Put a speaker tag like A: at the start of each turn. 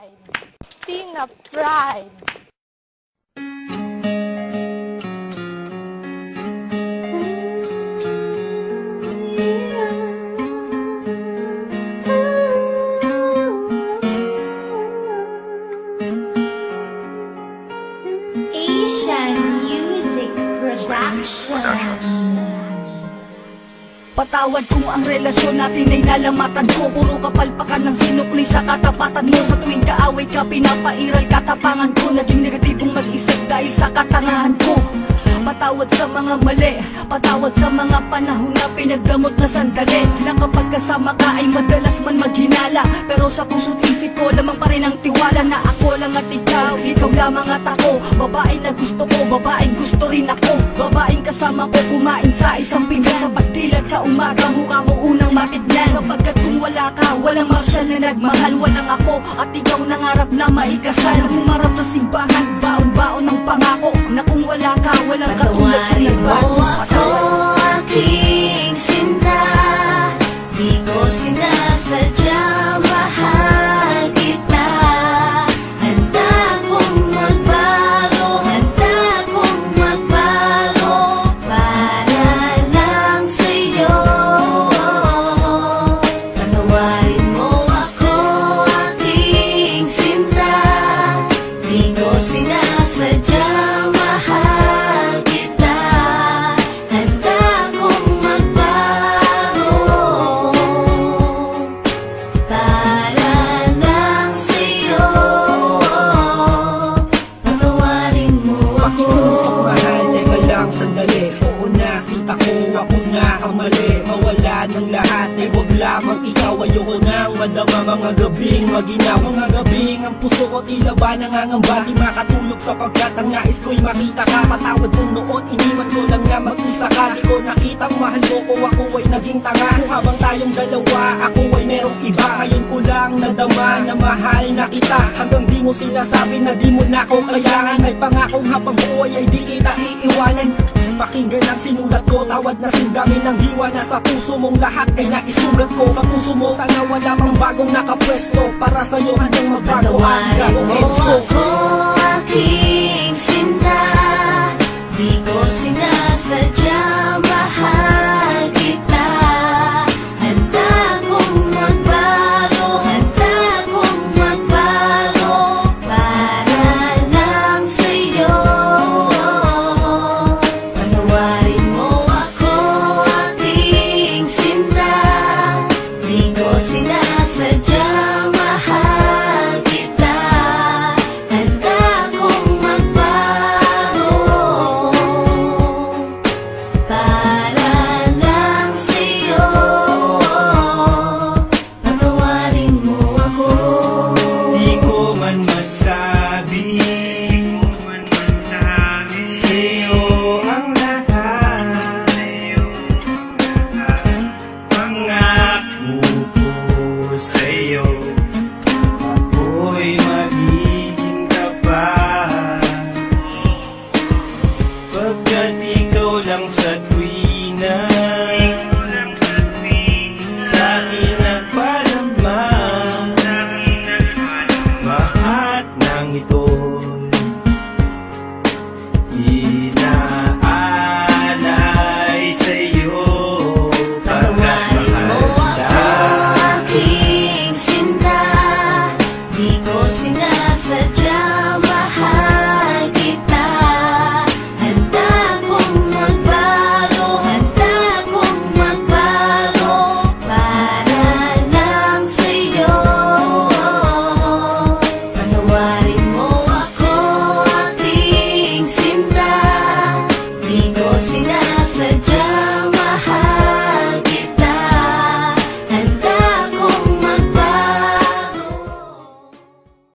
A: Pride. Tina Pride.
B: Asian Music Productions.
C: Patawad kung ang relasyon natin ay nalamatan ko. Puro kapalpakan ng sinukli sa katapatan mo. Sa tuwing kaaway ka, pinapairal katapangan ko. Naging negatibong mag-isip dahil sa katangahan ko. Patawad sa mga mali, patawad sa mga panahon na pinagdamot na sandali. Na kapag kasama ka ay madalas man maghinala, pero sa puso't isip ko lamang pa rin ang tiwala. Na ako lang at ikaw lamang at ako. Babae na gusto ko, babaeng gusto rin ako. Babaeng kasama ko kumain sa isang pinggan. Sa pagdilat sa umaga, mukha mo unang matignan. Sapagkat kung wala ka, walang marsyal na nagmahal. Walang ako at ikaw nangarap na maikasal. Humarap sa simbahan, baon-baon ng pangako. Na kung wala ka, walang katulad ko
B: Patawarin mo
C: nagbago.
B: ako, aking sinta. Di ko sinasadya, mahal kita. Handa kong magbago, handa kong magbago para lang sa'yo. Patawarin mo ako, aking sinta. Di ko sinasadya, mahal kita. Handa kong magbago para lang sa'yo. Patawarin mo ako.
D: Pakiusap mahal, teka lang sandali. Oo na, sinta ko, ako nga ang mali. Mawala ng lahat, ay wag lamang ikaw. Ayoko nang madama mga gabing maginaw. Mga gabing ang puso ko tila ba nangangamba. Di makatulog sapagkat ang nais ko'y makita ka. Patawad kong noon, iniwan ko lang na mag-isa ka. Di ko nakitang mahal mo ko, ako ay naging tanga. Kung habang tayong dalawa, ako ay merong iba. Ngayon ko lang nadama na mahal na kita. Hanggang di mo sinasabi na di mo na ako kailangan. May pangakong habang buhay ay di kita iiwanan. Pakinggan ang sinulat ko, tawad na sindamin ng hiwa. Na sa puso mong lahat ay naisugat ko. Sa puso mo sana wala pang bagong nakapwesto. Para sa'yo handang magbago ang
B: Patawarin
D: gagong
B: mo
D: Enzo.
B: ako, aking sinta. Di ko sinasadya, mahal kita. Handa kong magbago, handa kong magbago para lang sa'yo. Patawarin mo ako, aking sinta. Di ko sinasadya, mahal kita. Handa kong magbago para lang sa'yo. Patawarin mo ako.
D: Di ko man masabi sa'yo ang lahat. Pangako ko sa'yo, ako'y magiging tapat. Pagkat ikaw lang sa tuwina sa'kin nagpadama. Lahat ng ito'y inaalay sa'yo.
B: Patawarin mo ako, aking sinta. Di ko sinasadya,